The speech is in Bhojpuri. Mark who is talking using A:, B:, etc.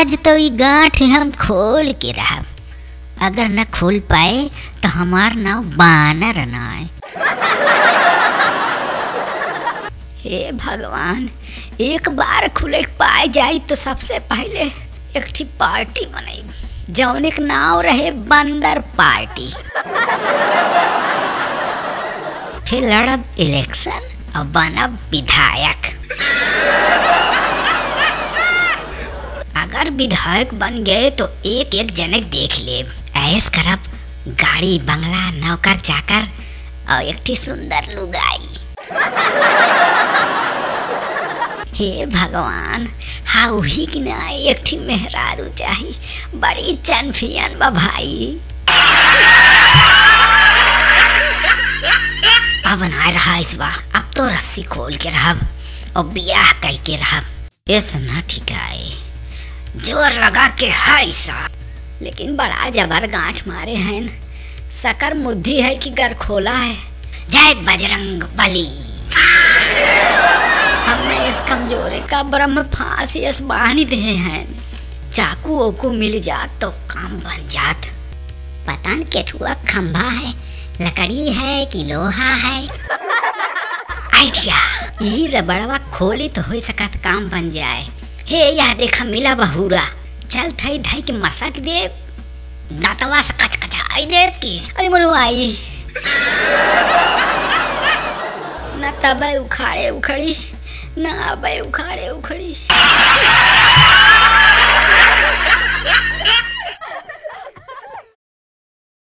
A: आज तो ये गांठ हम खोल के रहब। अगर न खोल पाए तो हमार नाव बानर ना है। हे भगवान, एक बार खुले पाए जाई तो सबसे पहले एक ठी पार्टी बनाई, जौन एक नाव रहे बंदर पार्टी। फिर लड़ब इलेक्शन और बनब विधायक। अगर विधायक बन गए तो एक एक जनक देख ले, ऐस करब, गाड़ी बंगला नौकर चाकर और एक ठी सुंदर लुगाई। हे भगवान, हाँ वही कि ना एक ठी मेहरारू चाही, बड़ी चनफियन बा भाई। अब ना रहा इस बार, अब तो रस्सी खोल के रहब और बियाह कह के रहब। ऐसा ना ठीक है, जोर लगा के है सा, लेकिन बड़ा जबर गांठ मारे हैं। सकर मुद्दी है कि घर खोला है। जय बजरंग बली। हमने इस कमजोरी का ब्रह्म फांसी इस बानी दे हैं। चाकू ओकू मिल जात तो काम बन जात। पता न केठुआ खंभा है, लकड़ी है कि लोहा है। आइडिया, यही रबड़वा खोली तो हो सकत काम बन जाए। हे यह देखा मिला बहुरा, चल थई धई के मसक दे, दातवा से कचकचाई दे की। अरे मरुआई न तबे उखाड़े उखड़ी, न अबे उखाड़े उखड़ी।